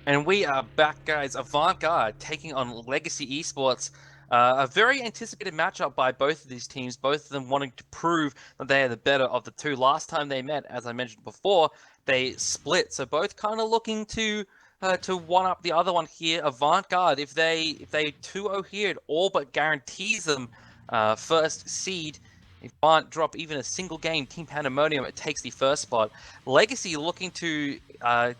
And we are back, guys. Avant Garde taking on Legacy eSports. A very anticipated matchup by both of these teams, both of them wanting to prove that they are the better of the two. Last time they met, as I mentioned before, they split. So both kind of looking to one up the other one here. Avant Garde, if they 2-0 here, it all but guarantees them first seed. If they can't drop even a single game, Team Pandemonium, it takes the first spot. Legacy looking to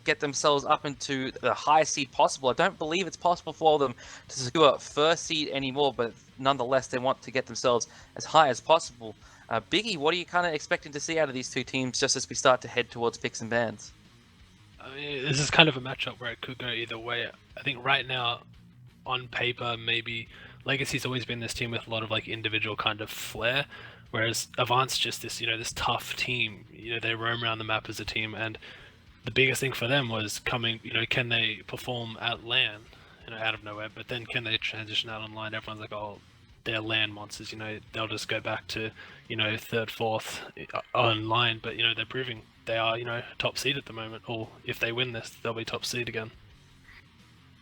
get themselves up into the highest seed possible. I don't believe it's possible for them to secure first seed anymore, but nonetheless, they want to get themselves as high as possible. Biggie, what are you kind of expecting to see out of these two teams just as we start to head towards picks and bans? I mean, this is kind of a matchup where it could go either way. I think right now, on paper, maybe Legacy's always been this team with a lot of like individual kind of flair, whereas Avant's just this, this tough team. They roam around the map as a team, and the biggest thing for them was coming. Can they perform at LAN, out of nowhere? But then can they transition out online? Everyone's like, oh, they're LAN monsters. They'll just go back to, third, fourth online. But they're proving they are, top seed at the moment. Or if they win this, they'll be top seed again.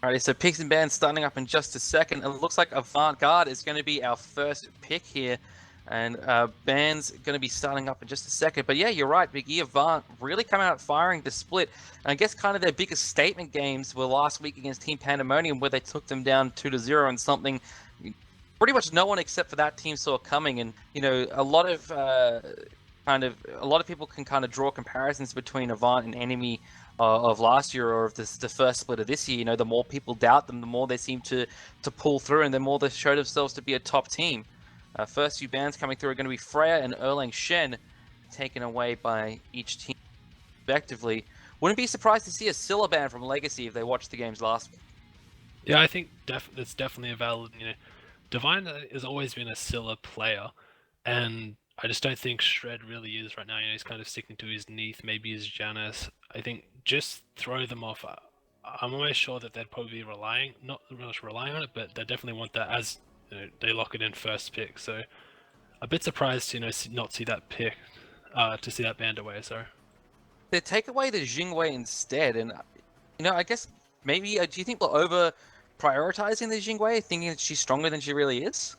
Alrighty, so picks and bans starting up in just a second. It looks like Avant Garde is going to be our first pick here. And ban's going to be starting up in just a second. But yeah, you're right, Big E. Avant really coming out firing the split. And I guess kind of their biggest statement games were last week against Team Pandemonium, where they took them down 2-0 and something pretty much no one except for that team saw coming. And, a lot of people can kind of draw comparisons between Avant and Enemy of last year or of the first split of this year. The more people doubt them, the more they seem to pull through, and the more they show themselves to be a top team. First few bans coming through are going to be Freya and Erlang Shen, taken away by each team respectively. Wouldn't be surprised to see a Scylla ban from Legacy if they watched the games last week. Yeah, I think that's definitely a valid. Divine has always been a Scylla player, and I just don't think Shred really is right now. He's kind of sticking to his Neath, maybe his Janus. I think just throw them off. I'm almost sure that they'd probably be not really relying on it, but they definitely want that as they lock it in first pick. So a bit surprised to not see that pick, to see that banned away. Sorry. They take away the Jingwei instead, and I guess maybe do you think we're over prioritizing the Jingwei, thinking that she's stronger than she really is?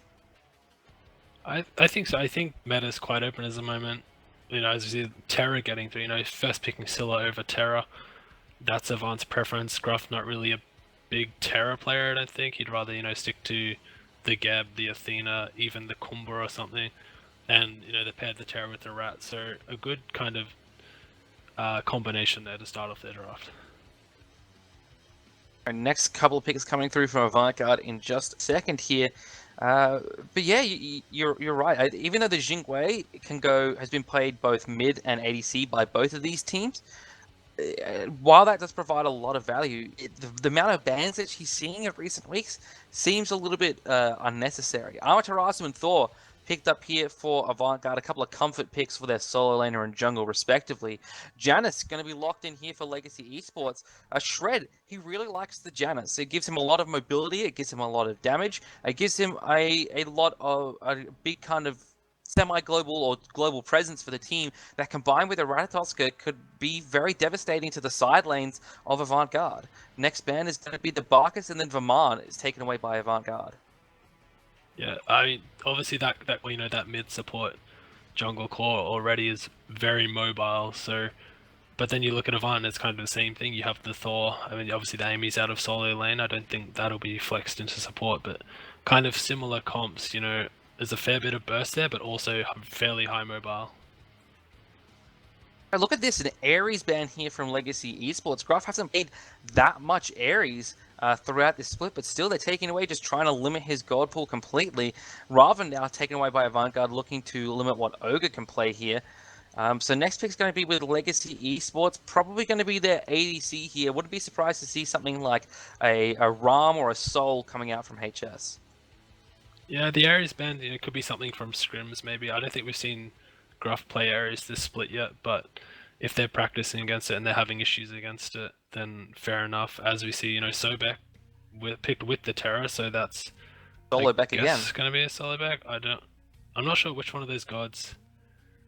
I think so. I think meta's quite open at the moment. As we see Terra getting through, first picking Scylla over Terra. That's Avant's preference. Gruff not really a big Terra player, I don't think. He'd rather, stick to the Geb, the Athena, even the Kumba or something. And, they paired the Terra with the Rat. So a good kind of combination there to start off their draft. Our next couple of picks coming through from Avant Garde in just a second here. But yeah, you're right. Even though the Jingwei has been played both mid and ADC by both of these teams, while that does provide a lot of value, the amount of bans that she's seeing in recent weeks seems a little bit unnecessary. Amaterasu and Thor picked up here for Avant Garde a couple of comfort picks for their solo laner and jungle, respectively. Janus going to be locked in here for Legacy eSports. Shred, he really likes the Janus. It gives him a lot of mobility. It gives him a lot of damage. It gives him a lot of a big kind of semi-global or global presence for the team that combined with a Ratatoska could be very devastating to the side lanes of Avant Garde. Next ban is going to be the Barkus, and then Verman is taken away by Avant Garde. Yeah, I mean, obviously that mid support jungle core already is very mobile. So, but then you look at Avant, it's kind of the same thing. You have the Thor. I mean, obviously the Amy's out of solo lane. I don't think that'll be flexed into support, but kind of similar comps. There's a fair bit of burst there, but also fairly high mobile. Look at this, an Ares ban here from Legacy eSports. Gruff hasn't played that much Ares throughout this split, but still they're taking away, just trying to limit his gold pool completely. Raven now taken away by Avant Garde, looking to limit what Ogre can play here. So next pick's going to be with Legacy eSports, probably going to be their ADC here. Wouldn't be surprised to see something like a Ram or a Soul coming out from HS. Yeah, the Ares ban could be something from scrims maybe. I don't think we've seen Gruff play Ares this split yet, but if they're practicing against it and they're having issues against it, then fair enough. As we see, Sobek picked with the Terra, so that's Solo back again. It's going to be a solo back. I'm not sure which one of those gods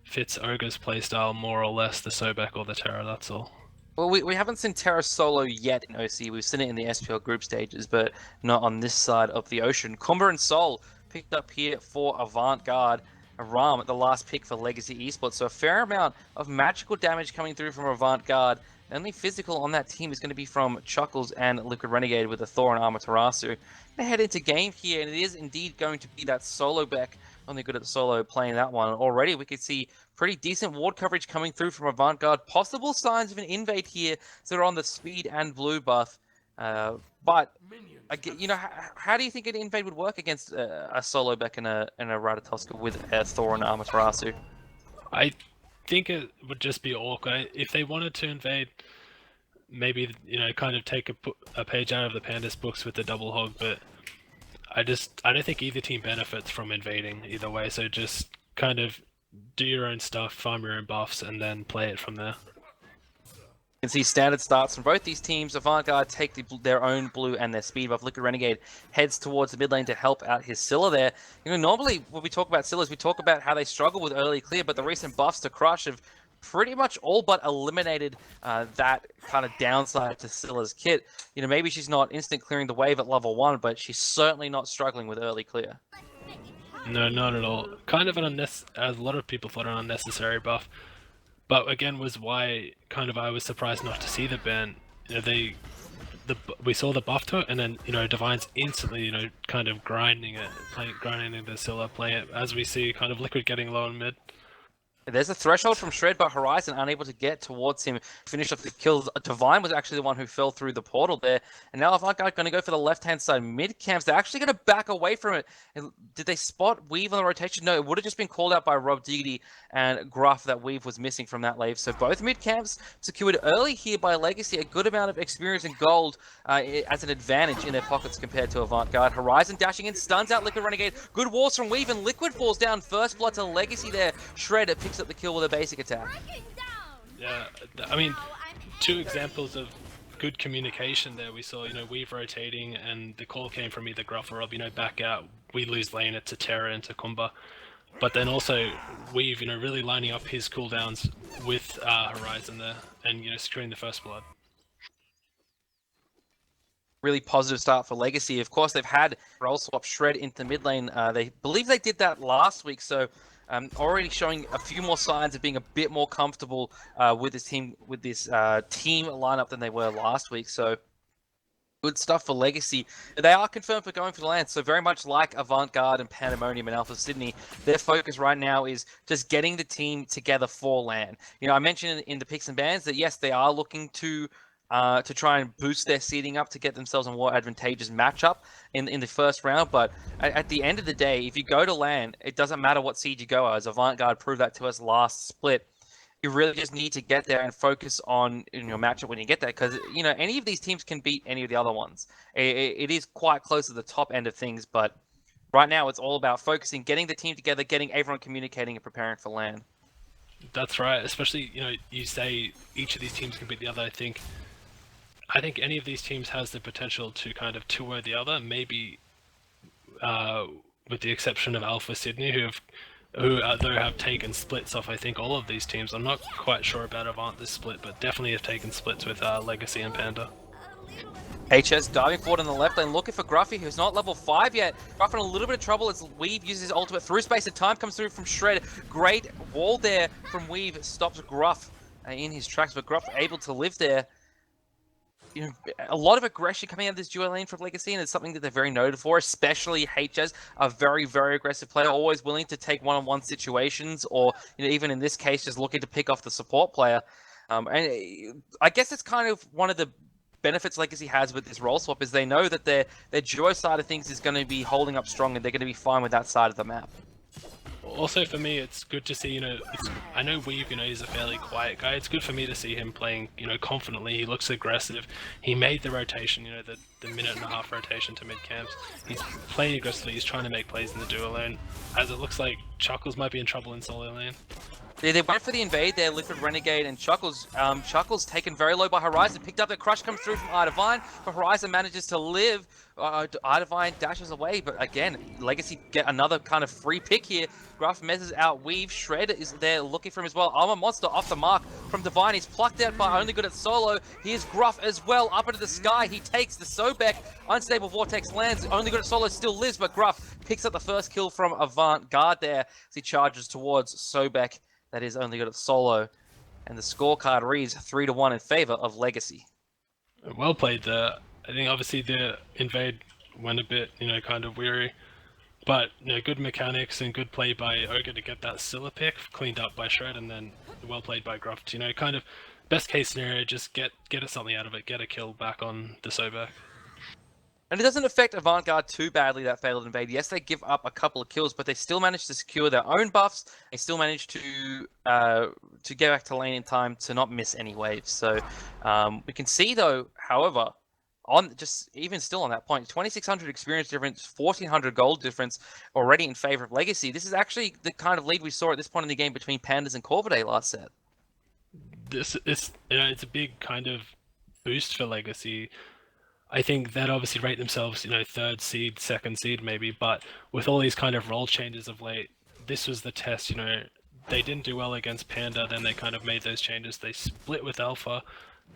fits Ogre's playstyle more or less, the Sobek or the Terra. That's all. Well, we haven't seen Terra solo yet in OC. We've seen it in the SPL group stages, but not on this side of the ocean. Kumba and Sol picked up here for Avant Garde. Ram, the last pick for Legacy eSports. So a fair amount of magical damage coming through from Avant Garde. The only physical on that team is going to be from Chuckles and Liquid Renegade with the Thor and Amaterasu. They head into game here, and it is indeed going to be that solo Beck. Only good at the solo playing that one. Already we could see pretty decent ward coverage coming through from Avant Garde. Possible signs of an invade here. So they're on the speed and blue buff. But you know, how do you think an invade would work against a solo Beck and a Ratatoska with Thor and Amaterasu? I think it would just be awkward if they wanted to invade. Maybe, you know, kind of take a page out of the Pandas books with the double hog, but I don't think either team benefits from invading either way. So just kind of do your own stuff, farm your own buffs, and then play it from there. You can see standard starts from both these teams. Avant Garde take their own blue and their speed buff. Liquid Renegade heads towards the mid lane to help out his Scylla there. You know, normally when we talk about Scyllas, we talk about how they struggle with early clear, but the recent buffs to Crush have pretty much all but eliminated that kind of downside to Scylla's kit. You know, maybe she's not instant clearing the wave at level 1, but she's certainly not struggling with early clear. No, not at all. Kind of as a lot of people thought, an unnecessary buff. But again, was why kind of I was surprised not to see the ban. You know, we saw the buff to it, and then, you know, Divine's instantly, you know, kind of grinding the Scylla, playing it as we see kind of Liquid getting low in mid. There's a threshold from Shred, but Horizon unable to get towards him, finish off the kills. Divine was actually the one who fell through the portal there. And now Avant Garde going to go for the left-hand side mid-camps. They're actually going to back away from it. And did they spot Weave on the rotation? No, it would have just been called out by Rob Diggity and Gruff that Weave was missing from that wave. So both mid-camps secured early here by Legacy. A good amount of experience and gold as an advantage in their pockets compared to Avant Garde. Horizon dashing in, stuns out Liquid Renegade. Good walls from Weave, and Liquid falls down. First blood to Legacy there. Shred picks up the kill with a basic attack. Yeah, I mean, two examples of good communication there. We saw, you know, Weave rotating, and the call came from either Gruff or Rob, you know, back out. We lose lane it to Terra and to Kumba. But then also Weave, you know, really lining up his cooldowns with Horizon there, and, you know, securing the first blood. Really positive start for Legacy. Of course, they've had role swap Shred into mid lane. They believe they did that last week, so already showing a few more signs of being a bit more comfortable with this team lineup than they were last week. So good stuff for Legacy. They are confirmed for going for the LAN, so very much like Avant Garde and Pandemonium and Alpha Sydney, their focus right now is just getting the team together for LAN. You know, I mentioned in the picks and bans that yes, they are looking to try and boost their seeding up to get themselves a more advantageous matchup in the first round. But at the end of the day, if you go to LAN, it doesn't matter what seed you go as. Avant Garde proved that to us last split. You really just need to get there and focus on your matchup when you get there, because you know any of these teams can beat any of the other ones. It is quite close to the top end of things, but right now it's all about focusing, getting the team together, getting everyone communicating and preparing for LAN. That's right. Especially, you know, you say each of these teams can beat the other. I think any of these teams has the potential to kind of two-way the other, maybe with the exception of Alpha Sydney, who though have taken splits off, I think, all of these teams. I'm not quite sure about Avant this split, but definitely have taken splits with Legacy and Panda. HS diving forward on the left lane, looking for Gruffy, who's not level 5 yet. Gruff in a little bit of trouble as Weave uses his ultimate through space, and time comes through from Shred. Great wall there from Weave, stops Gruff in his tracks, but Gruff able to live there. You know, a lot of aggression coming out of this duo lane from Legacy, and it's something that they're very noted for, especially HS, a very, very aggressive player, always willing to take one-on-one situations, or you know, even in this case, just looking to pick off the support player. And I guess it's kind of one of the benefits Legacy has with this role swap is they know that their duo side of things is going to be holding up strong, and they're going to be fine with that side of the map. Also for me, it's good to see, you know, I know Weave, you know, he's a fairly quiet guy. It's good for me to see him playing, you know, confidently. He looks aggressive. He made the rotation, you know, the minute and a half rotation to mid camps. He's playing aggressively. He's trying to make plays in the duo lane. As it looks like Chuckles might be in trouble in solo lane. Yeah, they went for the invade there, Liquid Renegade and Chuckles. Chuckles taken very low by Horizon, picked up, the crush comes through from Divine, but Horizon manages to live. Divine dashes away, but again, Legacy get another kind of free pick here. Gruff messes out Weave, Shred is there looking for him as well. Armor Monster off the mark from Divine. He's plucked out by Only Good at Solo. Here's Gruff as well, up into the sky. He takes the Sobek. Unstable Vortex lands. Only Good at Solo still lives, but Gruff picks up the first kill from Avant Garde there as he charges towards Sobek. That is Only Good at Solo. And the scorecard reads 3-1 in favor of Legacy. Well played there. I think obviously the invade went a bit, kind of weary. But, good mechanics and good play by Ogre to get that Scylla pick cleaned up by Shred, and then well played by Gruff. Kind of best case scenario, just get us something out of it, get a kill back on the Sobek. And it doesn't affect Avant Garde too badly, that failed invade. Yes, they give up a couple of kills, but they still manage to secure their own buffs. They still manage to get back to lane in time to not miss any waves. So we can see, though, however, even still on that point, 2,600 experience difference, 1,400 gold difference already in favor of Legacy. This is actually the kind of lead we saw at this point in the game between Pandas and Corvidae last set. This is, it's a big kind of boost for Legacy. I think they'd obviously rate themselves, third seed, second seed maybe, but with all these kind of role changes of late, this was the test, they didn't do well against Panda, then they kind of made those changes, they split with Alpha,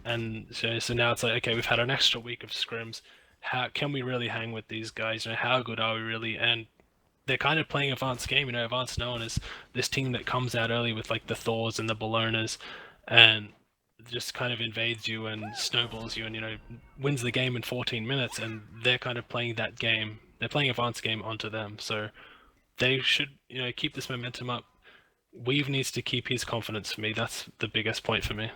and so now it's like, okay, we've had an extra week of scrims, how can we really hang with these guys, how good are we really, and they're kind of playing Avant's game, Avant's known as this team that comes out early with like the Thors and the Bellonas, and just kind of invades you and snowballs you and wins the game in 14 minutes, and they're kind of playing that game, they're playing Avant's game onto them, so they should keep this momentum up. Weave needs to keep his confidence for me, that's the biggest point for me.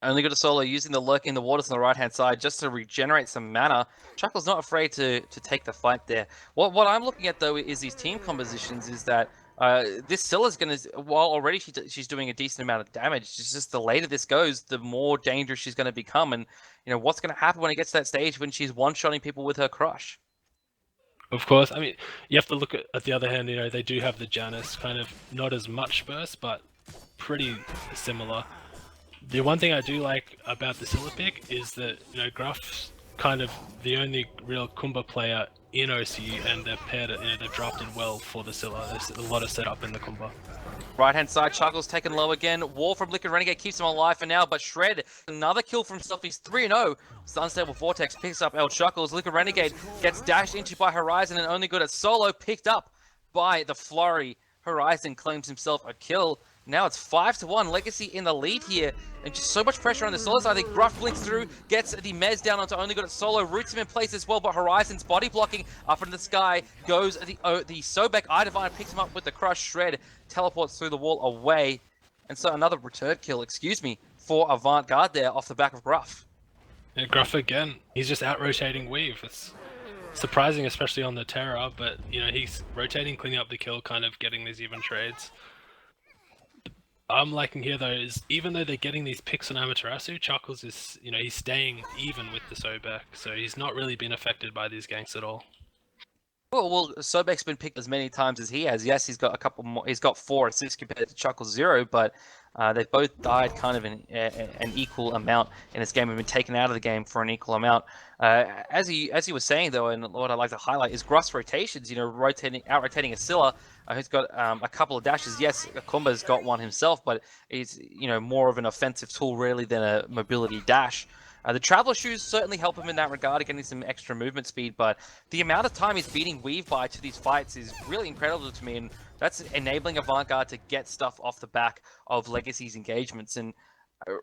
Only Good at Solo using the Lurk in the waters on the right-hand side just to regenerate some mana. Chuckle's not afraid to take the fight there. What I'm looking at, though, is these team compositions, is that this Scylla's going to, while already she's doing a decent amount of damage, it's just the later this goes, the more dangerous she's going to become. And, what's going to happen when it gets to that stage when she's one-shotting people with her crush? Of course, I mean, you have to look at the other hand, they do have the Janus, kind of not as much burst, but pretty similar. The one thing I do like about the Scylla pick is that, Gruff's kind of the only real Kumba player in OC, and they're paired, they're drafted well for the Scylla. There's a lot of setup in the Kumba. Right-hand side, Chuckle's taken low again. Wall from Liquid Renegade keeps him alive for now, but Shred, another kill from himself. He's 3-0. Unstable Vortex picks up El Chuckles. Liquid Renegade gets dashed into by Horizon and Only Good at Solo, picked up by the Flurry. Horizon claims himself a kill. Now it's 5-1, Legacy in the lead here, and just so much pressure on the Solo side. I think Gruff blinks through, gets the Mez down onto Only Good at Solo, roots him in place as well, but Horizon's body blocking up into the sky, goes the Sobek, Idivine picks him up with the Crush, Shred teleports through the wall away, and so another return kill, for Avant Garde there off the back of Gruff. Yeah, Gruff again, he's just out-rotating Weave. It's surprising, especially on the Terra, but he's rotating, cleaning up the kill, kind of getting these even trades. I'm liking here though is even though they're getting these picks on Amaterasu, Chuckles is he's staying even with the Sobek, so he's not really been affected by these ganks at all. Well, Sobek's been picked as many times as he has. Yes, he's got a couple more. He's got 4 assists compared to Chuckles 0, but they've both died kind of in an equal amount in this game. Have been taken out of the game for an equal amount. As he was saying though, and what I'd like to highlight is Gruff's rotations. Out-rotating a Scylla who's got a couple of dashes. Yes, Kumba's got one himself, but he's more of an offensive tool really than a mobility dash. The Traveler Shoes certainly help him in that regard, getting some extra movement speed, but the amount of time he's beating Weave by to these fights is really incredible to me, and that's enabling Avant Garde to get stuff off the back of Legacy's engagements, and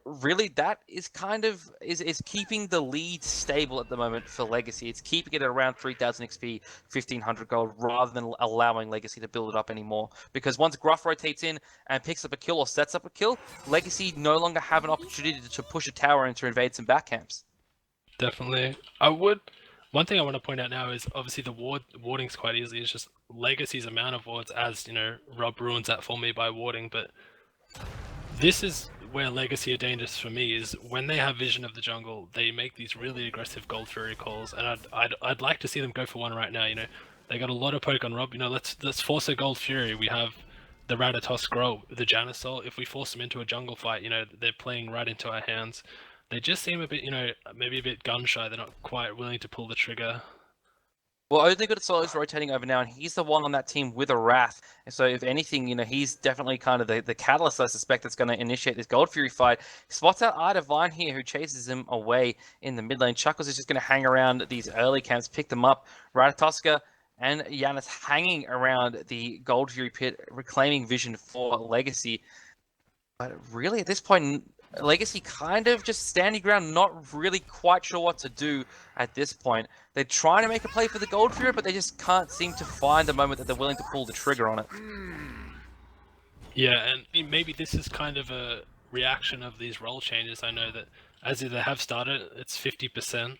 really that is kind of is keeping the lead stable at the moment for Legacy. It's keeping it at around 3,000 XP, 1,500 gold, rather than allowing Legacy to build it up anymore. Because once Gruff rotates in and picks up a kill or sets up a kill, Legacy no longer have an opportunity to push a tower and to invade some back camps. Definitely. One thing I want to point out now is obviously the warding's quite easy. It's just Legacy's amount of wards, as Rob ruins that for me by warding, but this is where Legacy are dangerous for me, is when they have vision of the jungle, they make these really aggressive Gold Fury calls, and I'd like to see them go for one right now. They got a lot of poke on Rob. Let's force a Gold Fury. We have the Rathatos Scroll, the Janus Soul. If we force them into a jungle fight, they're playing right into our hands. They just seem a bit, maybe a bit gun shy. They're not quite willing to pull the trigger. Well, only good Solo's rotating over now, and he's the one on that team with a Wrath. And so, if anything, he's definitely kind of the catalyst, I suspect, that's going to initiate this Gold Fury fight. Spots out Divine here, who chases him away in the mid lane. Chuckles is just going to hang around these early camps, pick them up. Ratatoska and Yanis hanging around the Gold Fury pit, reclaiming vision for Legacy. But really, at this point, Legacy kind of just standing ground, not really quite sure what to do at this point. They're trying to make a play for the Gold Fury, but they just can't seem to find the moment that they're willing to pull the trigger on it. Yeah, and maybe this is kind of a reaction of these role changes. I know that as they have started, it's 50%.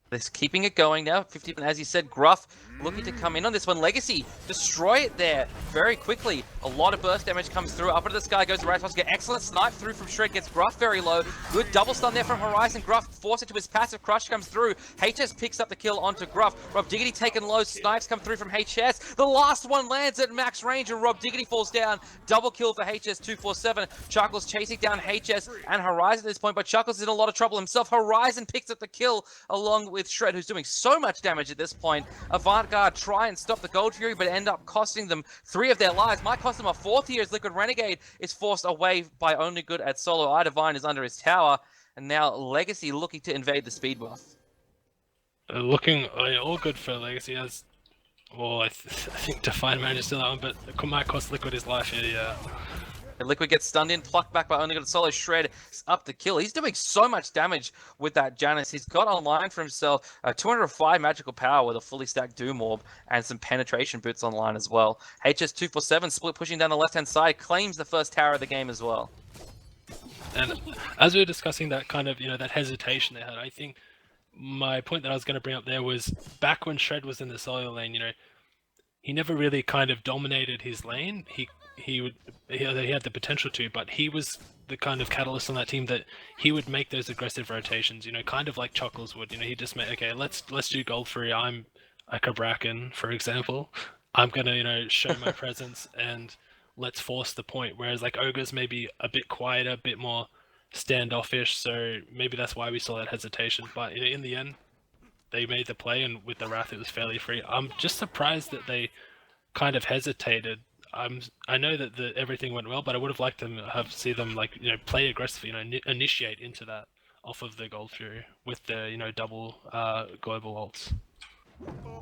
They're keeping it going now. 50, as you said, Gruff looking to come in on this one. Legacy destroy it there very quickly. A lot of burst damage comes through. Up into the sky goes the Ratatoska. Excellent snipe through from Shred. Gets Gruff very low. Good double stun there from Horizon. Gruff forced into his passive. Crush comes through. HS picks up the kill onto Gruff. Rob Diggity taken low. Snipes come through from HS. The last one lands at max range and Rob Diggity falls down. Double kill for HS 247. Chuckles chasing down HS and Horizon at this point, but Chuckles is in a lot of trouble himself. Horizon picks up the kill along with Shred, who's doing so much damage at this point. Avant Garde try and stop the Gold Fury, but end up costing them 3 of their lives. Might cost them a 4th here as Liquid Renegade is forced away by only good at solo. Divine is under his tower, and now Legacy looking to invade the speed buff. Looking all good for Legacy as well. I think Define manages still that one, but it might cost Liquid his life here. Yeah. Liquid gets stunned in, plucked back by only good solo. Shred up the kill. He's doing so much damage with that Janus. He's got online for himself 205 magical power with a fully stacked Doom Orb and some penetration boots online as well. HS247 Split pushing down the left-hand side, claims the first tower of the game as well. And as we were discussing that kind of, that hesitation they had, I think my point that I was going to bring up there was back when Shred was in the solo lane, he never really kind of dominated his lane. He had the potential to, but he was the kind of catalyst on that team that he would make those aggressive rotations, kind of like Chuckles would. He just made, okay, let's do Gold Fury. I'm a Kabrakan, for example. I'm gonna, show my presence and let's force the point. Whereas like Ogre's maybe a bit quieter, a bit more standoffish, so maybe that's why we saw that hesitation. But in the end, they made the play, and with the Wrath, it was fairly free. I'm just surprised that they kind of hesitated. I know that everything went well, but I would have liked them see them play aggressively, initiate into that off of the Gold Fury with the double global ults.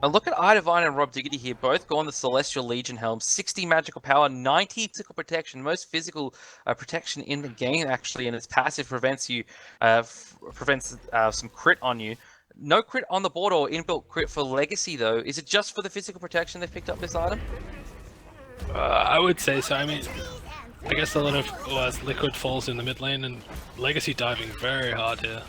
Now look at Divine and Rob Diggity here, both go on the Celestial Legion helm. 60 magical power, 90 physical protection, most physical protection in the game actually, and its passive prevents you, prevents some crit on you. No crit on the board or inbuilt crit for Legacy though. Is it just for the physical protection they've picked up this item? I would say so. I mean, I guess a lot of Liquid falls in the mid lane, and Legacy diving very hard here.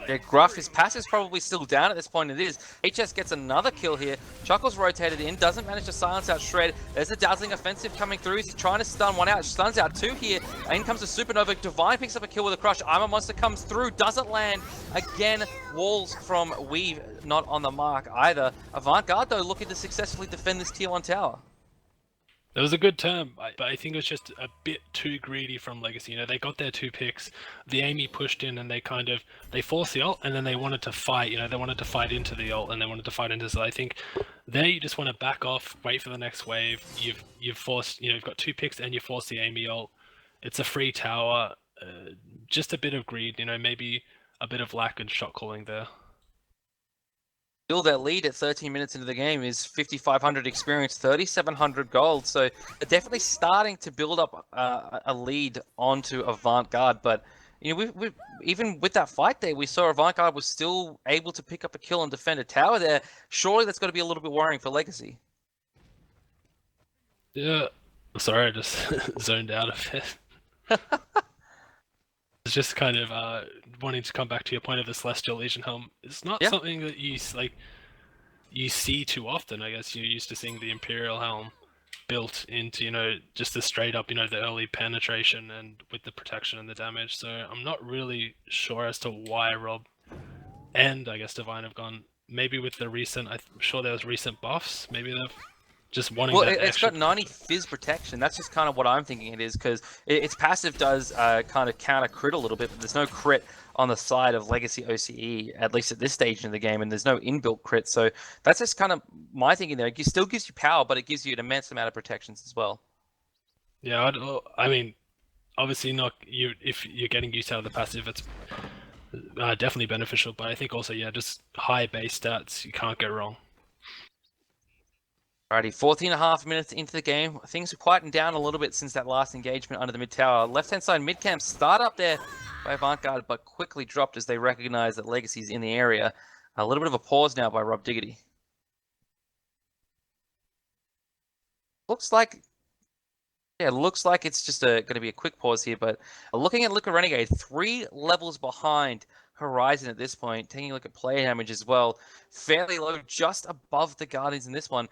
Yeah, Gruff, his passive's probably still down at this point. It is. HS gets another kill here. Chuckles rotated in, doesn't manage to silence out Shred. There's a dazzling offensive coming through. He's trying to stun one out. Stuns out 2 here. In comes the Supernova. Divine picks up a kill with a crush. I'm a Monster comes through, doesn't land. Again, walls from Weave not on the mark either. Avant Garde, though, looking to successfully defend this tier 1 tower. It was a good turn, but I think it was just a bit too greedy from Legacy. They got their 2 picks, the Amy pushed in, and they forced the ult, and then they wanted to fight. They wanted to fight into the ult, and they wanted to fight into. So I think there you just want to back off, wait for the next wave. You've forced, you've got 2 picks, and you force the Amy ult. It's a free tower. Just a bit of greed, maybe a bit of lack in shot calling there. Still, their lead at 13 minutes into the game is 5,500 experience, 3,700 gold. So they're definitely starting to build up a lead onto Avant Garde. But we even with that fight there, we saw Avant Garde was still able to pick up a kill and defend a tower there. Surely that's got to be a little bit worrying for Legacy. Yeah, sorry, I just zoned out of it. It's just kind of wanting to come back to your point of the Celestial Legion helm. It's not something that you see too often. I guess you're used to seeing the Imperial helm built into just the straight up the early penetration and with the protection and the damage. So I'm not really sure as to why Rob and I guess Divine have gone. Maybe with the recent, I'm sure there was recent buffs. Maybe they've just wanting Well, that it's extra got 90 protection. fizz protection. That's just kind of what I'm thinking it is, because its passive does kind of counter crit a little bit, but there's no crit on the side of Legacy OCE, at least at this stage in the game, and there's no inbuilt crit. So that's just kind of my thinking there. It still gives you power, but it gives you an immense amount of protections as well. Yeah, I mean, obviously not you if you're getting used out of the passive, it's definitely beneficial. But I think also, yeah, just high base stats, you can't go wrong. Alrighty, 14.5 minutes into the game. Things have quietened down a little bit since that last engagement under the mid tower. Left-hand side mid camp start up there by Avant Garde, but quickly dropped as they recognize that Legacy's in the area. A little bit of a pause now by Rob Diggity. Looks like, yeah, looks like it's just going to be a quick pause here, but looking at Liquid Renegade, 3 levels behind Horizon at this point, taking a look at player damage as well. Fairly low, just above the Guardians in this one.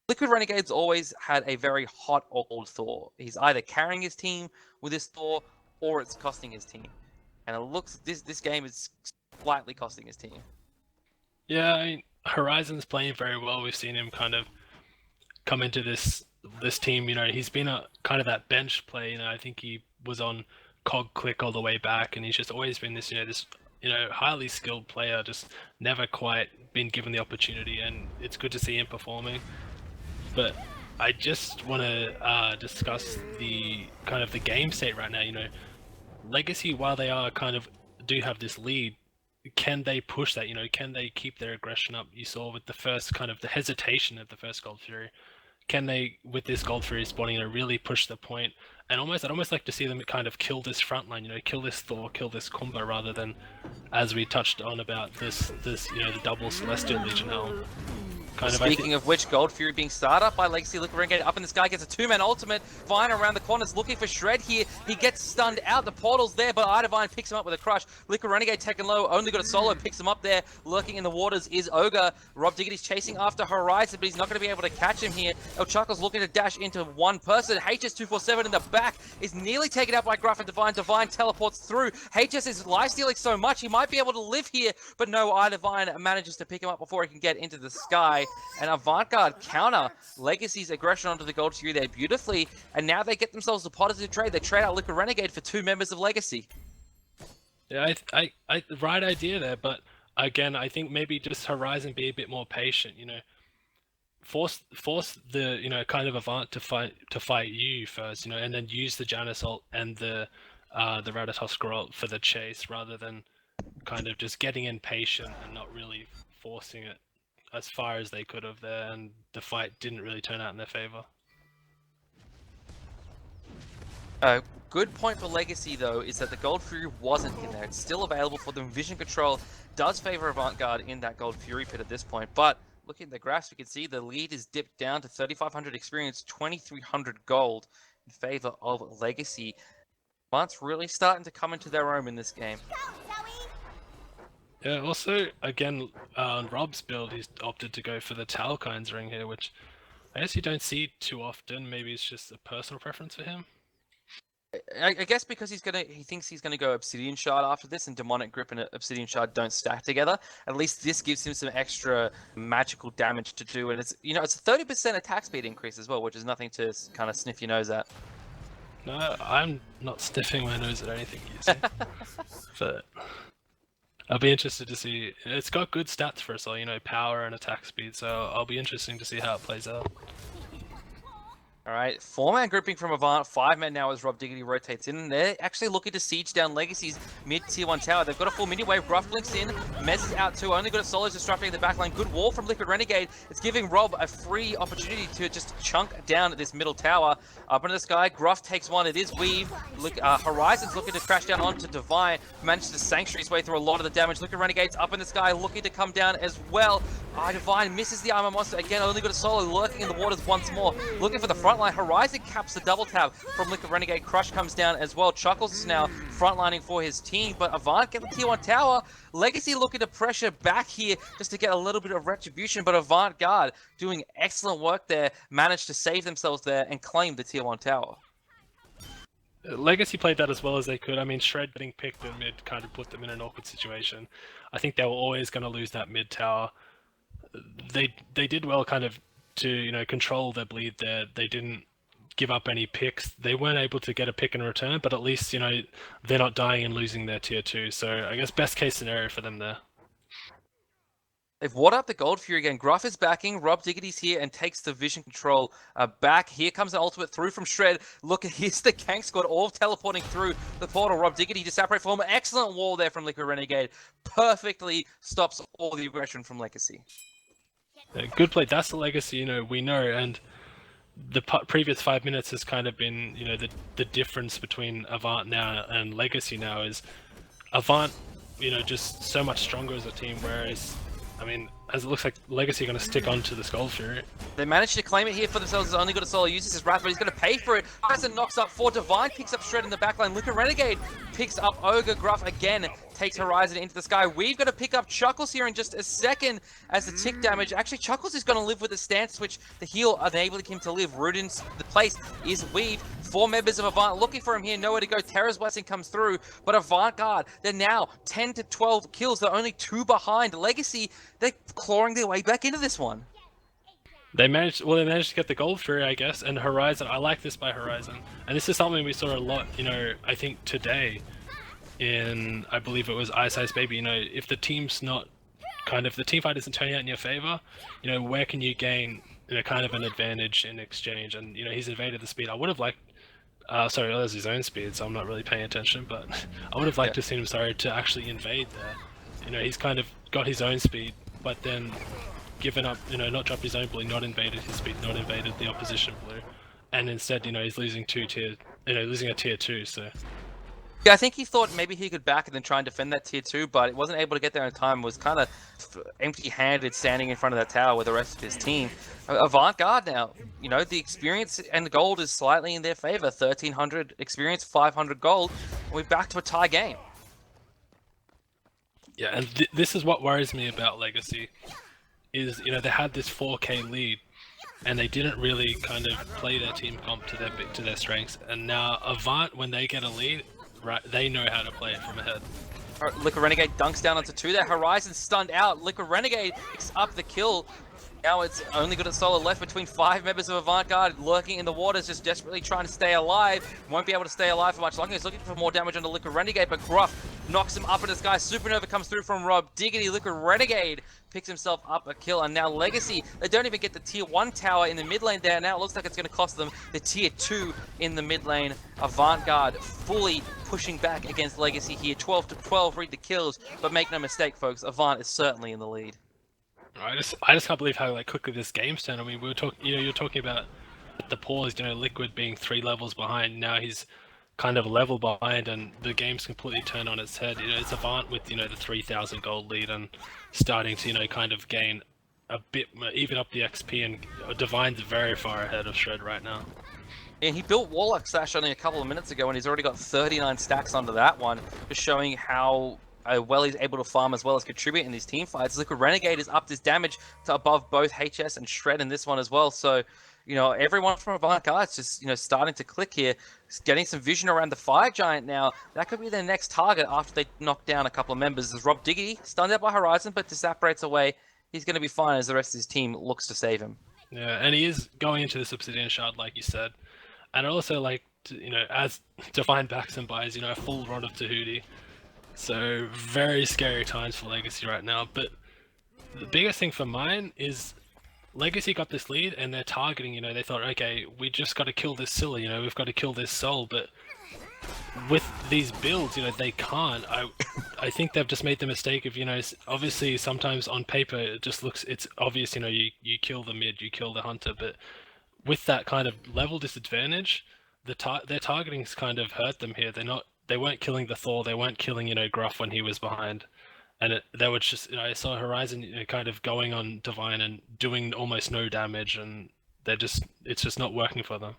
Liquid Renegade's always had a very hot or cold Thor. He's either carrying his team with his Thor, or it's costing his team. And it looks this game is slightly costing his team. Yeah, I mean, Horizon's playing very well. We've seen him kind of come into this team. You know, he's been a kind of that bench play. You know, I think he was on Cog Click all the way back, and he's just always been this highly skilled player, just never quite been given the opportunity. And it's good to see him performing. But I just want to discuss the kind of the game state right now. You know, Legacy, while they are do have this lead, can they push that? You know, can they keep their aggression up? You saw with the first the hesitation of the first Gold Fury. Can they, with this Gold Fury spawning, really push the point? And I'd almost like to see them kind of kill this front line. You know, kill this Thor, kill this combo, rather than, as we touched on about this the double Celestial Legion helm. Speaking of which, Gold Fury being started up by Legacy. Liquid Renegade up in the sky, gets a 2-man ultimate. Vine around the corners looking for Shred here. He gets stunned out. The portal's there, but Idivine picks him up with a crush. Liquid Renegade taken low, only got a solo, picks him up there. Lurking in the waters is Ogre. Rob Diggity's chasing after Horizon, but he's not going to be able to catch him here. El Chaco's looking to dash into one person. HS247 in the back is nearly taken out by Gruff and Divine. Divine teleports through. HS is life-stealing so much, he might be able to live here, but no, Idivine manages to pick him up before he can get into the sky. And Avant Garde counter Legacy's aggression onto the Gold Fury there beautifully, and now they get themselves a positive trade. They trade out Liquid Renegade for 2 members of Legacy. Yeah, I right idea there, but again, I think maybe just Horizon be a bit more patient. You know, force the kind of Avant to fight you first. You know, and then use the Janus ult and the Ratatoskr ult for the chase, rather than kind of just getting impatient and not really forcing it as far as they could have there, and the fight didn't really turn out in their favor. Good point for Legacy, though, is that the Gold Fury wasn't in there. It's still available for them. Vision control does favor Avant Garde in that Gold Fury pit at this point, but looking at the graphs, we can see the lead is dipped down to 3,500 experience, 2,300 gold in favor of Legacy. Avant's really starting to come into their own in this game. Yeah, also, again, on Rob's build, he's opted to go for the Talkine's ring here, which I guess you don't see too often. Maybe it's just a personal preference for him. I guess because he thinks he's gonna go Obsidian Shard after this, and Demonic Grip and Obsidian Shard don't stack together. At least this gives him some extra magical damage to do, and it's a 30% attack speed increase as well, which is nothing to kind of sniff your nose at. No, I'm not sniffing my nose at anything you say. But I'll be interested to see. It's got good stats for us all, power and attack speed, so I'll be interesting to see how it plays out. Alright, 4-man grouping from Avant, 5-man now as Rob Diggity rotates in. They're actually looking to siege down Legacy's mid-tier 1 tower. They've got a full mini-wave, Gruff blinks in, Mez is out too, only got a solo disrupting the backline. Good wall from Liquid Renegade. It's giving Rob a free opportunity to just chunk down this middle tower. Up into the sky, Gruff takes one, it is Weave. Horizon's looking to crash down onto Divine, manages to sanctuary his way through a lot of the damage. Liquid Renegade's up in the sky, looking to come down as well. Divine misses the armor monster, again, only got a solo, lurking in the waters once more. Looking for the front line, Horizon caps the double tap from Liquid Renegade. Crush comes down as well. Chuckles is now frontlining for his team, but Avant get the tier 1 tower. Legacy looking to pressure back here just to get a little bit of retribution, but Avant Garde doing excellent work there, managed to save themselves there and claim the tier 1 tower. Legacy played that as well as they could. I mean, Shred getting picked in mid kind of put them in an awkward situation. I think they were always going to lose that mid tower. They did well kind of to control their bleed there. They didn't give up any picks. They weren't able to get a pick in return, but at least they're not dying and losing their tier 2. So I guess best case scenario for them there. They've watered up the Gold Fury again. Gruff is backing. Rob Diggity's here and takes the vision control back. Here comes an ultimate through from Shred. Look, here's the Gank Squad all teleporting through the portal. Rob Diggity to separate from him. Excellent wall there from Liquid Renegade. Perfectly stops all the aggression from Legacy. Good play. That's the Legacy, we know. And the previous 5 minutes has kind of been, the difference between Avant now and Legacy now is Avant, just so much stronger as a team, whereas, as it looks like Legacy are going to stick on to this Gold Fury. They managed to claim it here for themselves. He's only got a solo use. This is Wrath, but he's going to pay for it. Bison knocks up 4. Divine picks up Shred in the backline. Liquid Renegade picks up Ogre. Gruff again takes Horizon into the sky. We've got to pick up Chuckles here in just a second as the tick damage. Actually, Chuckles is going to live with the stance switch. The heal enabling him to live. Rudin's the place is Weave. 4 members of Avant looking for him here. Nowhere to go. Terra's Blessing comes through, but Avant Garde, they're now 10 to 12 kills. They're only 2 behind. Legacy, they're clawing their way back into this one. They managed to get the Gold Fury, I guess, and Horizon. I like this by Horizon, and this is something we saw a lot. I think today, in I believe it was Ice Ice Baby. If the team's not if the team fight isn't turning out in your favor, where can you gain kind of an advantage in exchange? And he's invaded the speed. I would have liked. Sorry, that was his own speed, so I'm not really paying attention. But I would have liked to see him to actually invade there. He's kind of got his own speed, but then given up, not dropped his own blue, not invaded his speed, not invaded the opposition blue, and instead, he's losing losing a tier 2. So yeah, I think he thought maybe he could back and then try and defend that tier 2, but it wasn't able to get there in time. Was kind of empty-handed standing in front of that tower with the rest of his team. Avant Garde now, the experience and the gold is slightly in their favor. 1,300 experience, 500 gold. And we're back to a tie game. Yeah, and this is what worries me about Legacy. Is they had this 4K lead, and they didn't really kind of play their team comp to their strengths. And now Avant, when they get a lead, right, they know how to play it from ahead. Liquid Renegade dunks down onto 2 there. Horizon stunned out. Liquid Renegade picks up the kill. Now it's only got a solo left between 5 members of Avant Garde lurking in the waters, just desperately trying to stay alive. Won't be able to stay alive for much longer. He's looking for more damage on the Liquid Renegade, but Gruff knocks him up in the sky. Supernova comes through from Rob Diggity. Liquid Renegade picks himself up a kill, and now Legacy, they don't even get the tier 1 tower in the mid lane there. Now it looks like it's going to cost them the tier 2 in the mid lane. Avant Garde fully pushing back against Legacy here. 12 to 12, read the kills, but make no mistake, folks, Avant is certainly in the lead. I just can't believe how quickly this game's turned. We were talking, you're talking about the pause. Liquid being 3 levels behind. Now he's kind of a level behind, and the game's completely turned on its head. It's Avant with the 3,000 gold lead and starting to kind of gain a bit, even up the XP, and Divine's very far ahead of Shred right now. And he built Warlock Sash only a couple of minutes ago, and he's already got 39 stacks onto that one, just showing how well he's able to farm as well as contribute in these team fights. Liquid Renegade has upped his damage to above both HS and Shred in this one as well. So, everyone from Avant Garde is just, starting to click here. Getting some vision around the Fire Giant now. That could be their next target after they knock down a couple of members. There's Rob Diggity, stunned out by Horizon, but disapparates away. He's going to be fine as the rest of his team looks to save him. Yeah, and he is going into this Obsidian Shard, like you said. And also, as Divine backs and buys, a full rod of Tahuti. So, very scary times for Legacy right now. But the biggest thing for mine is Legacy got this lead and they're targeting, they thought, okay, we just got to kill this Scylla, we've got to kill this Soul. But with these builds, they can't. I think they've just made the mistake of, obviously sometimes on paper it just looks, it's obvious, you kill the mid, you kill the hunter. But with that kind of level disadvantage, their targeting's kind of hurt them here. They weren't killing the Thor, they weren't killing, Gruff when he was behind. And they were just, I saw Horizon kind of going on Divine and doing almost no damage, and it's just not working for them.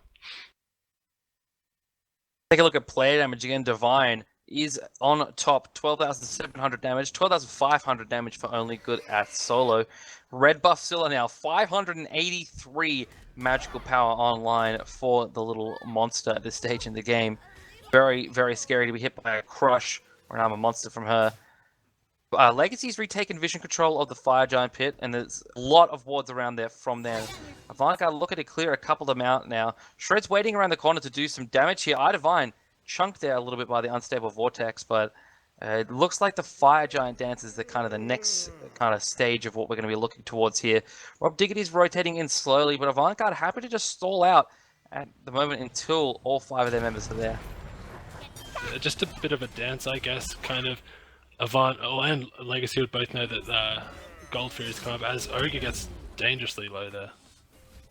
Take a look at player damage again. Divine is on top, 12,700 damage, 12,500 damage for only good at solo. Red buff Scylla now, 583 magical power online for the little monster at this stage in the game. Very, very scary to be hit by a crush or an armor monster from her. Legacy's retaken vision control of the Fire Giant pit, and there's a lot of wards around there from there. Avant Garde looking to clear a couple of them out now. Shred's waiting around the corner to do some damage here. Idivine chunked there a little bit by the unstable vortex, but it looks like the Fire Giant dance is the kind of the next kind of stage of what we're going to be looking towards here. Rob Diggity's rotating in slowly, but Avant Garde happy to just stall out at the moment until all 5 of their members are there. Just a bit of a dance, I guess, kind of. Avant and Legacy would both know that Gold Fury's come up as Ogre gets dangerously low there.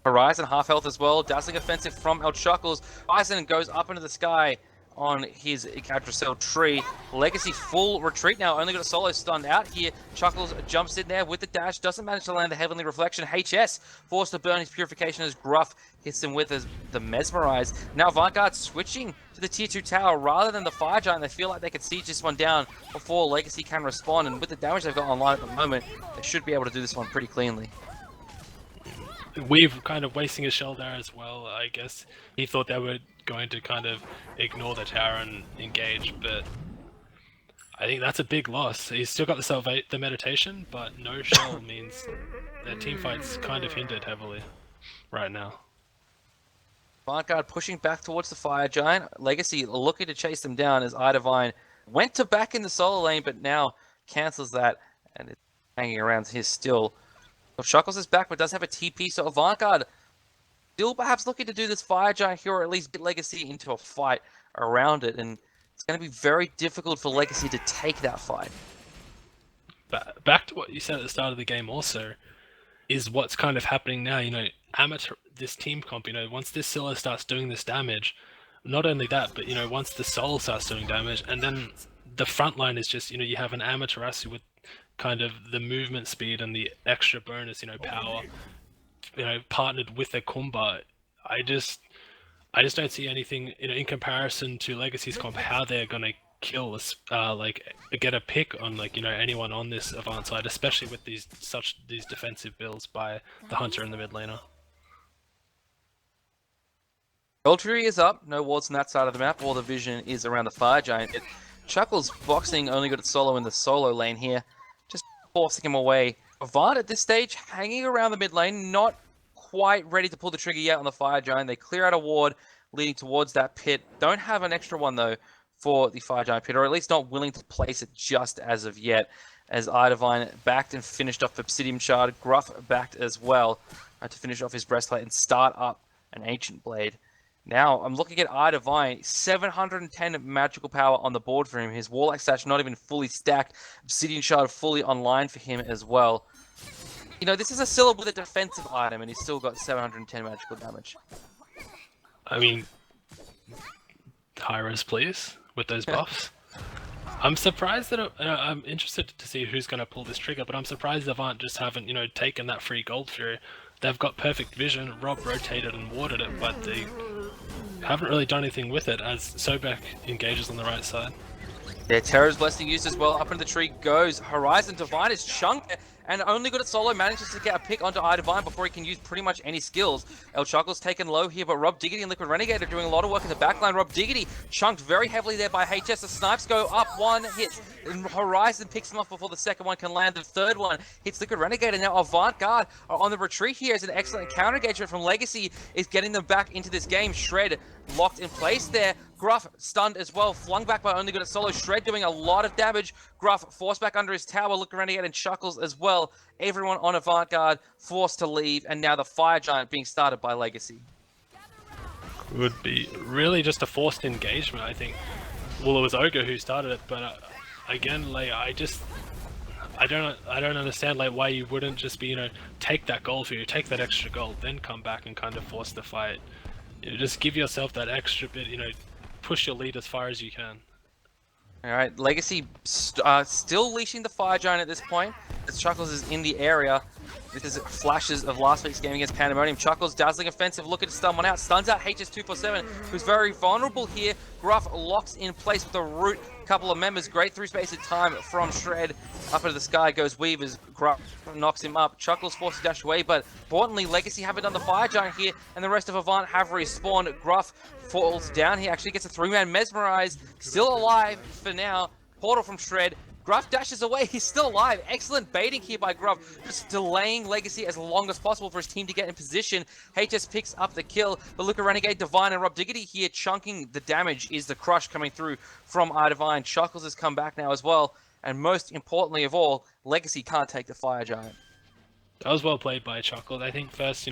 Horizon half health as well. Dazzling offensive from El Chuckles. Horizon goes up into the sky on his Yggdrasil tree. Legacy full retreat now. Only got a solo stunned out here. Chuckles jumps in there with the dash. Doesn't manage to land the Heavenly Reflection. HS forced to burn his Purification as Gruff hits him with the Mesmerize. Now Avant Garde switching to the tier 2 tower rather than the Fire Giant. They feel like they could siege this one down before Legacy can respond. And with the damage they've got online at the moment, they should be able to do this one pretty cleanly. We've kind of wasting a shell there as well, I guess. He thought they were going to kind of ignore the tower and engage, but I think that's a big loss. He's still got the meditation, but no shell means their team fight's kind of hindered heavily right now. Avant Garde pushing back towards the Fire Giant. Legacy looking to chase them down as Idivine went to back in the solo lane, but now cancels that and it's hanging around here still. Chuckles is back, but does have a TP, so Avant Garde still perhaps looking to do this Fire Giant here, or at least get Legacy into a fight around it, and it's going to be very difficult for Legacy to take that fight. Back to what you said at the start of the game also, is what's kind of happening now, you know, this team comp, you know, once this Scylla starts doing this damage, not only that, but, you know, once the Soul starts doing damage, and then the front line is just, you know, you have an Amaterasu with kind of the movement speed and the extra bonus, you know, power, you know, partnered with a Kumba. I just don't see anything, you know, in comparison to Legacy's comp, how they're gonna kill this, like get a pick on, like, you know, anyone on this Avant side, especially with these defensive builds by the Hunter and the mid laner. Gold Fury is up, no wards on that side of the map. All the vision is around the Fire Giant. Chuckles boxing only got it solo in the solo lane here, just forcing him away. Avant at this stage hanging around the mid lane, not quite ready to pull the trigger yet on the Fire Giant. They clear out a ward leading towards that pit. Don't have an extra one though for the Fire Giant pit, or at least not willing to place it just as of yet. As Idivine backed and finished off Obsidian Shard, Gruff backed as well to finish off his breastplate and start up an Ancient Blade. Now, I'm looking at Idivine, 710 magical power on the board for him. His Warlock Sash not even fully stacked. Obsidian Shard fully online for him as well. You know, this is a Scylla with a defensive item, and he's still got 710 magical damage. I mean, high res please, with those buffs. I'm surprised that, I'm interested to see who's going to pull this trigger, but I'm surprised Avant just haven't, you know, taken that free Gold Fury. They've got perfect vision, Rob rotated and warded it, but they haven't really done anything with it as Sobek engages on the right side. Yeah, Terror's Blessing used as well. Up into the tree goes Horizon. Divine is chunked and only got it solo. Manages to get a pick onto Idivine before he can use pretty much any skills. El Chuckle's taken low here, but Rob Diggity and Liquid Renegade are doing a lot of work in the backline. Rob Diggity chunked very heavily there by HS. The snipes go up, one hit. And Horizon picks him off before the second one can land. The third one hits Liquid Renegade, and now Avant Garde are on the retreat here as an excellent counter engagement from Legacy is getting them back into this game. Shred locked in place there. Gruff stunned as well, flung back by only got a solo. Shred doing a lot of damage. Gruff forced back under his tower. Liquid Renegade and Chuckles as well. Everyone on Avant Garde forced to leave, and now the Fire Giant being started by Legacy. Would be really just a forced engagement, I think. Well, it was Ogre who started it, but again, like, I don't understand, like, why you wouldn't just be, you know, take that gold for you, take that extra gold, then come back and kind of force the fight. You know, just give yourself that extra bit, you know, push your lead as far as you can. Alright, Legacy still leashing the Fire Giant at this point, as Chuckles is in the area. This is flashes of last week's game against Pandemonium. Chuckles, dazzling offensive, looking to stun one out. Stuns out HS247, who's very vulnerable here. Gruff locks in place with the root. Couple of members, great through space of time from Shred. Up into the sky goes Weavers. Gruff knocks him up. Chuckles forced to dash away, but importantly, Legacy haven't done the Fire Giant here, and the rest of Avant have respawned. Gruff falls down. He actually gets a 3-man Mesmerize. Still alive for now. Portal from Shred. Gruff dashes away. He's still alive. Excellent baiting here by Gruff, just delaying Legacy as long as possible for his team to get in position. HS picks up the kill, but look at Renegade, Divine, and Rob Diggity here chunking the damage is the crush coming through from iDivine. Chuckles has come back now as well, and most importantly of all, Legacy can't take the Fire Giant. That was well played by Chuckle. I think first,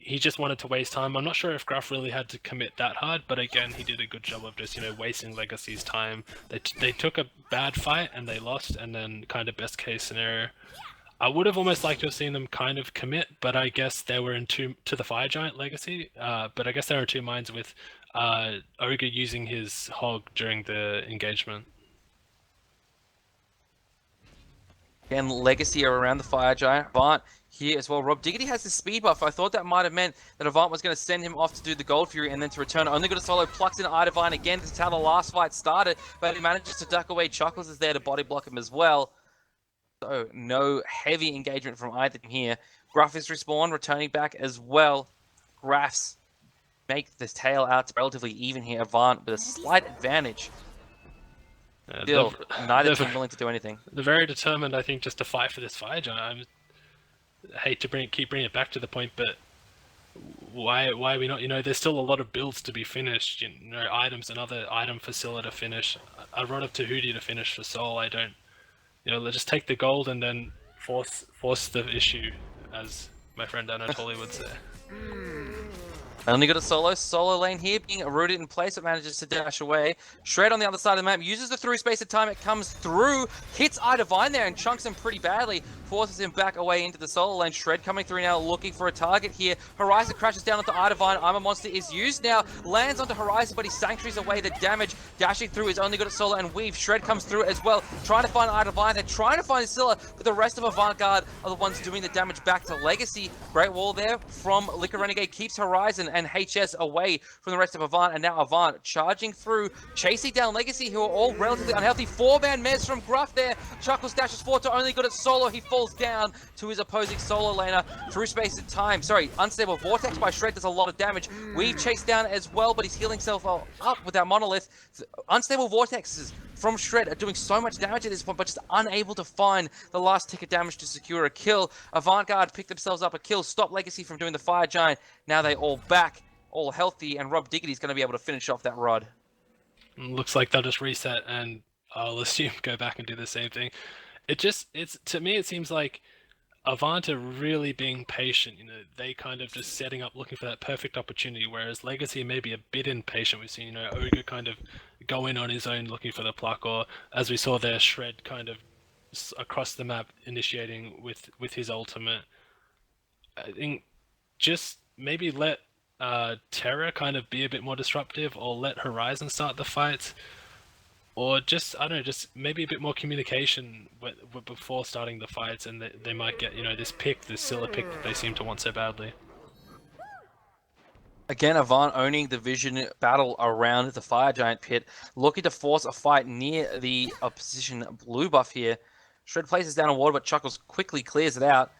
he just wanted to waste time. I'm not sure if Gruff really had to commit that hard, but again, he did a good job of just, wasting Legacy's time. They took a bad fight and they lost, and then kind of best case scenario. I would have almost liked to have seen them kind of commit, but I guess they were to the Fire Giant Legacy. But I guess they were in two minds with Ogre using his hog during the engagement. Again, Legacy are around the Fire Giant. Avant here as well. Rob Diggity has the speed buff. I thought that might have meant that Avant was going to send him off to do the Gold Fury and then to return. Only got a solo, plucks in iDivine again. This is how the last fight started, but he manages to duck away. Chuckles is there to body block him as well. So no heavy engagement from either team here. Gruff is respawned, returning back as well. Graphs make the tail out relatively even here. Avant with a slight advantage. Still, neither team willing to do anything. They're very determined, I think, just to fight for this Fire Giant. I hate to keep bringing it back to the point, but why are we not? There's still a lot of builds to be finished. Items, another item for Scylla to finish. I run up to Hootie to finish for Soul. I don't. Let's just take the gold and then force the issue, as my friend Anatoly would say. Only got a solo lane here, being rooted in place, but manages to dash away. Shred on the other side of the map, uses the through space of time, it comes through, hits iDivine there and chunks him pretty badly, forces him back away into the solo lane. Shred coming through now, looking for a target here. Horizon crashes down onto iDivine, I'm a Monster is used now, lands onto Horizon, but he sanctuaries away the damage. Dashing through is only got a solo and weave. Shred comes through as well, trying to find iDivine, they're trying to find Scylla, but the rest of Avant Garde are the ones doing the damage back to Legacy. Great wall there from Liquor Renegade, keeps Horizon and HS away from the rest of Avant, and now Avant charging through, chasing down Legacy, who are all relatively unhealthy. 4-man Mez from Gruff there. Chuckles dashes forward to only good at solo. He falls down to his opposing solo laner through space and time. Sorry, Unstable Vortex by Shred does a lot of damage. We've chased down as well, but he's healing himself up with that Monolith. Unstable Vortexes from Shred are doing so much damage at this point, but just unable to find the last tick of damage to secure a kill. Avant Garde picked themselves up a kill, stop Legacy from doing the Fire Giant. Now they all back, all healthy, and Rob Diggity's going to be able to finish off that rod. Looks like they'll just reset, and I'll assume go back and do the same thing. To me, it seems like Avant are really being patient. They kind of just setting up, looking for that perfect opportunity, whereas Legacy may be a bit impatient. We've seen, Ogre kind of go in on his own looking for the pluck, or as we saw there, Shred kind of across the map initiating with his ultimate. I think just maybe let Terra kind of be a bit more disruptive, or let Horizon start the fights, or just, I don't know, just maybe a bit more communication before starting the fights, and they might get, this Scylla pick that they seem to want so badly. Again, Avant owning the vision battle around the Fire Giant pit, looking to force a fight near the opposition blue buff here. Shred places down a ward, but Chuckles quickly clears it out.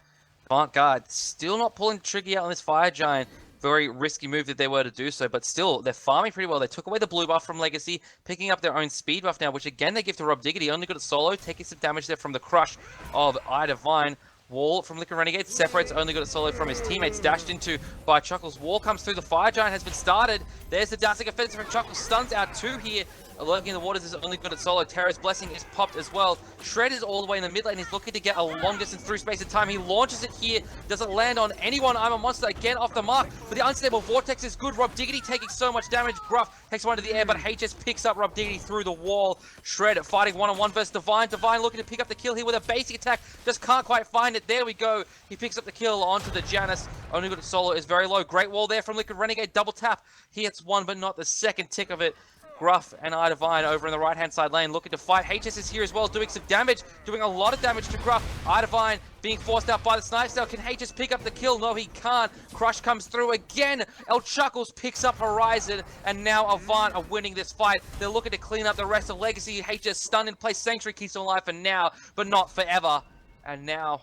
Avant Garde still not pulling the trigger out on this Fire Giant. Very risky move that they were to do so, but still, they're farming pretty well. They took away the blue buff from Legacy, picking up their own speed buff now, which again they give to Rob Diggity. Only got a solo, taking some damage there from the crush of iDivine. Wall from Liquor Renegade separates, only got a solo from his teammates, dashed into by Chuckles. Wall comes through, the Fire Giant has been started. There's the dancing offensive from Chuckles, stuns out 2 here. Lurking in the waters is only good at solo. Terra's Blessing is popped as well. Shred is all the way in the mid lane. He's looking to get a long distance through space of time. He launches it here. Doesn't land on anyone. I'm a Monster again off the mark. But the Unstable Vortex is good. Rob Diggity taking so much damage. Gruff takes one to the air, but HS picks up Rob Diggity through the wall. Shred fighting one-on-one versus Divine. Divine looking to pick up the kill here with a basic attack. Just can't quite find it. There we go. He picks up the kill onto the Janus. Only good at solo is very low. Great wall there from Liquid Renegade. Double tap. He hits one, but not the second tick of it. Gruff and iDivine over in the right-hand side lane looking to fight. HS is here as well, doing some damage, doing a lot of damage to Gruff. iDivine being forced out by the snipe cell. Can HS pick up the kill? No, he can't. Crush comes through again. El Chuckles picks up Horizon, and now Avant are winning this fight. They're looking to clean up the rest of Legacy. HS stunned in place. Sanctuary keeps him alive for now, but not forever. And now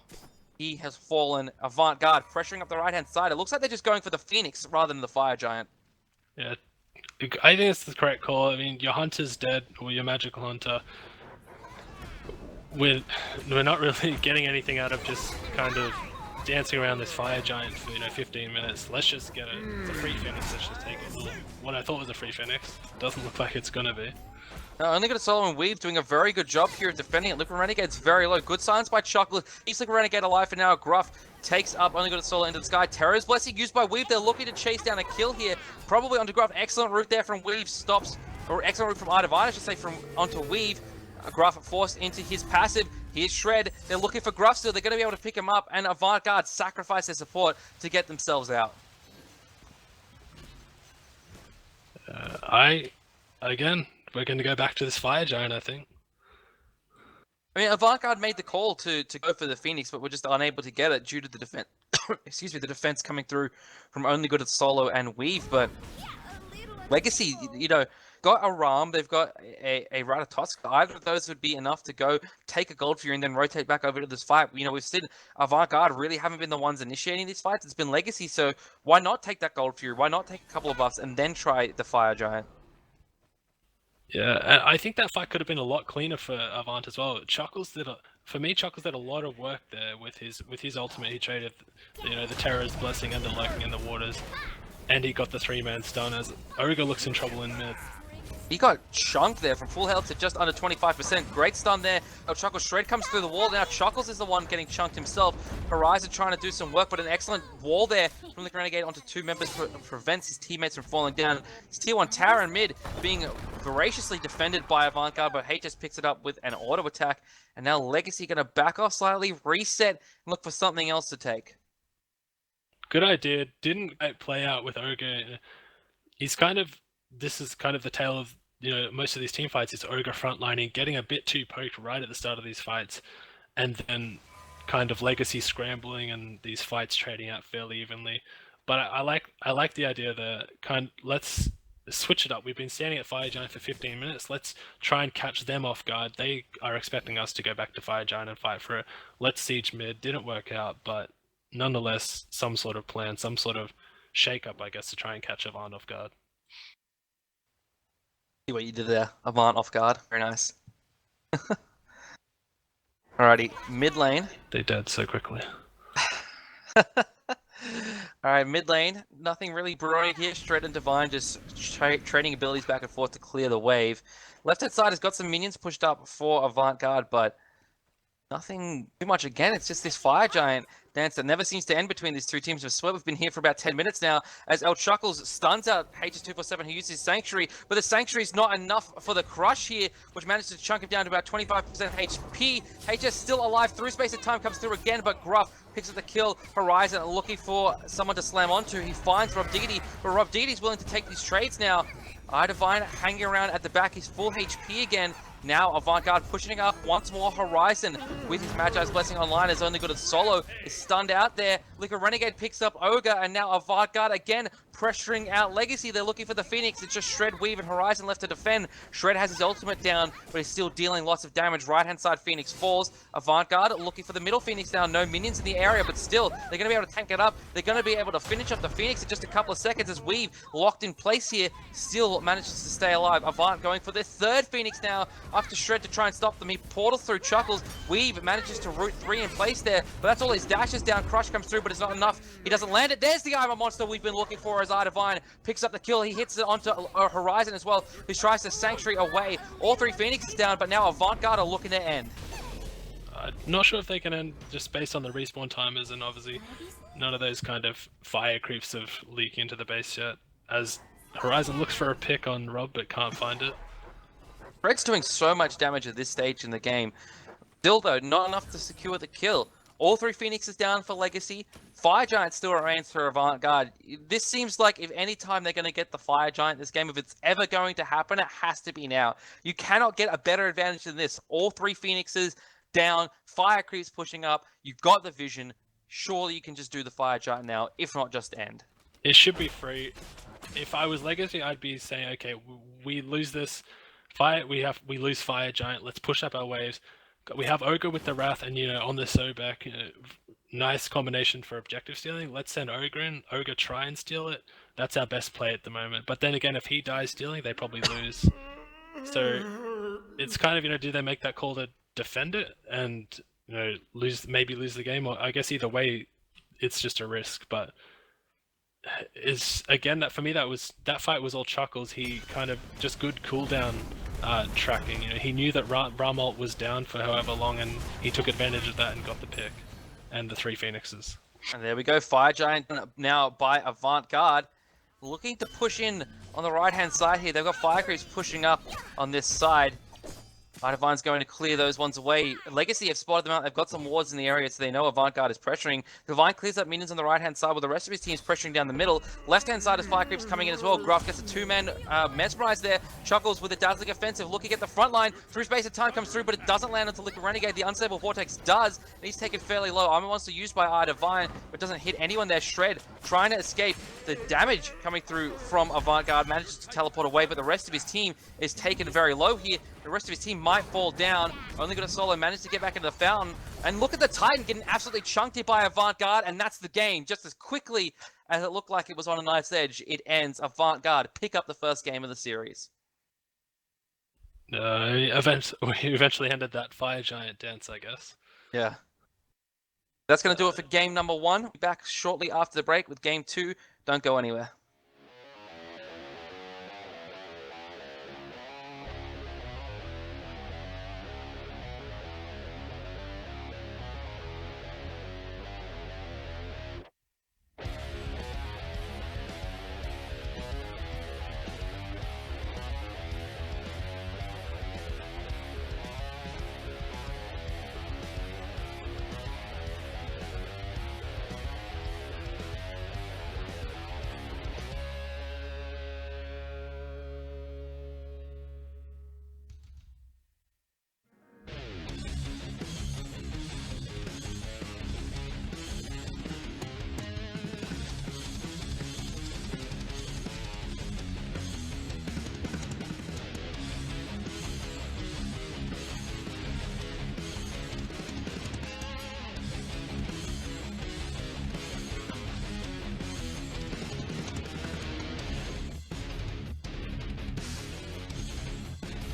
he has fallen. Avant Garde pressuring up the right-hand side. It looks like they're just going for the Phoenix rather than the Fire Giant. Yeah. I think it's the correct call. I mean, your hunter's dead, or your magical hunter. we're not really getting anything out of just kind of dancing around this fire giant for 15 minutes. Let's just get it. It's a free Phoenix. Let's just take it. Well, what I thought was a free Phoenix doesn't look like it's gonna be. Only got a solo and Weave doing a very good job here at defending it. Liquid Renegade's very low. Good silence by Chocolate. Keeps Liquid Renegade alive for now. Gruff takes up, only got a solo into the sky. Terror's Blessing used by Weave. They're looking to chase down a kill here. Probably onto Gruff. Excellent route there from Weave. Stops, or excellent route from Idivine, I should say, from onto Weave. Gruff forced into his passive. Here's Shred. They're looking for Gruff still. They're going to be able to pick him up, and Avant Garde sacrifice their support to get themselves out. Again, we're going to go back to this fire giant, I think. I mean, Avant Garde made the call to go for the Phoenix, but we're just unable to get it due to the defense. Excuse me, the defense coming through from only good at solo and Weave. But Legacy, got a Ram, they've got a Ratatosk. Either of those would be enough to go take a Gold Fury and then rotate back over to this fight. We've seen Avant Garde really haven't been the ones initiating these fights. It's been Legacy, so why not take that Gold Fury? Why not take a couple of buffs and then try the Fire Giant? Yeah, I think that fight could have been a lot cleaner for Avant as well. Chuckles did a lot of work there with his ultimate. He traded, the Terror's Blessing and the Lurking in the Waters, and he got the 3-man stun as Ogre looks in trouble in mid. He got chunked there from full health to just under 25%. Great stun there. Chuckles Shred comes through the wall. Now Chuckles is the one getting chunked himself. Horizon trying to do some work, but an excellent wall there from the Renegade onto 2 members prevents his teammates from falling down. It's tier 1 tower in mid being voraciously defended by Avant Garde, but HS picks it up with an auto attack. And now Legacy going to back off slightly, reset, and look for something else to take. Good idea. Didn't quite play out with Ogre. This is kind of the tale of most of these team fights. It's Ogre frontlining, getting a bit too poked right at the start of these fights, and then kind of Legacy scrambling and these fights trading out fairly evenly. But I like the idea that let's switch it up. We've been standing at Fire Giant for 15 minutes. Let's try and catch them off guard. They are expecting us to go back to Fire Giant and fight for it. Let's siege mid. Didn't work out, but nonetheless, some sort of plan, some sort of shake-up, I guess, to try and catch Avant off guard. See what you did there, Avant off guard. Very nice. Alrighty, mid lane. They died so quickly. Alright, mid lane. Nothing really brewing here. Shred and Divine just trading abilities back and forth to clear the wave. Left hand side has got some minions pushed up for Avant Garde, but nothing too much again. It's just this Fire Giant dance that never seems to end between these two teams. I swear we've been here for about 10 minutes now as El Chuckles stuns out HS247 who uses Sanctuary, but the Sanctuary is not enough for the Crush here, which managed to chunk him down to about 25% HP. HS still alive through space of time, comes through again, but Gruff picks up the kill. Horizon looking for someone to slam onto. He finds Rob Diggity, but Rob Diggity's willing to take these trades now. Idivine hanging around at the back. He's full HP again. Now Avant Garde pushing up once more. Horizon with his Magi's Blessing online is only good at solo. Is stunned out there. Liquid Renegade picks up Ogre, and now Avant Garde again pressuring out Legacy. They're looking for the Phoenix. It's just Shred, Weave, and Horizon left to defend. Shred has his ultimate down, but he's still dealing lots of damage. Right-hand side Phoenix falls. Avant Garde looking for the middle Phoenix now. No minions in the area, but still, they're going to be able to tank it up. They're going to be able to finish up the Phoenix in just a couple of seconds as Weave, locked in place here, still manages to stay alive. Avant going for their 3rd Phoenix now, after Shred to try and stop them. He portals through Chuckles. Weave manages to root 3 in place there, but that's all his dashes down. Crush comes through, but it's not enough. He doesn't land it. There's the Armor Monster we've been looking for as Idivine picks up the kill. He hits it onto Horizon as well, who tries to Sanctuary away. All 3 Phoenixes down, but now Avant Garde are looking to end. Not sure if they can end just based on the respawn timers, and obviously none of those kind of fire creeps have leaked into the base yet, as Horizon looks for a pick on Rob but can't find it. Red's doing so much damage at this stage in the game. Still though, not enough to secure the kill. All 3 Phoenixes down for Legacy. Fire Giant still remains for Avant Garde. This seems like if any time they're going to get the Fire Giant in this game, if it's ever going to happen, it has to be now. You cannot get a better advantage than this. All 3 Phoenixes down, fire creeps pushing up. You've got the vision. Surely you can just do the Fire Giant now, if not just end. It should be free. If I was Legacy, I'd be saying, okay, we lose this fight. We lose Fire Giant. Let's push up our waves. We have Ogre with the Wrath, and on the Sobek, nice combination for objective stealing. Let's send Ogre in. Ogre try and steal it. That's our best play at the moment. But then again, if he dies stealing, they probably lose. So it's kind of do they make that call to defend it and maybe lose the game, or I guess either way, it's just a risk. But is again that for me that fight was all Chuckles. He kind of just good cooldown tracking. He knew that Bramalt was down for however long, and he took advantage of that and got the pick and the 3 Phoenixes. And there we go, Fire Giant now by Avant Garde, looking to push in on the right-hand side here. They've got Fire Creeps pushing up on this side. Divine's going to clear those ones away. Legacy have spotted them out. They've got some wards in the area, so they know Avant Garde is pressuring. Divine clears up minions on the right-hand side, while the rest of his team is pressuring down the middle. Left-hand side is Fire Creeps coming in as well. Gruff gets a 2-man mesmerize there. Chuckles with a dazzling offensive, looking at the front line. Through space of time comes through, but it doesn't land until Liquid Renegade. The unstable vortex does, and he's taken fairly low. Armor Monster used by Divine, but doesn't hit anyone there. Shred trying to escape the damage coming through from Avant Garde, manages to teleport away, but the rest of his team is taken very low here. The rest of his team might fall down. Only got a solo, managed to get back into the fountain. And look at the Titan getting absolutely chunked here by Avant Garde, and that's the game. Just as quickly as it looked like it was on a knife's edge, it ends. Avant Garde pick up the first game of the series. We eventually ended that Fire Giant dance, I guess. Yeah. That's going to do it for game number 1. We'll be back shortly after the break with game 2. Don't go anywhere.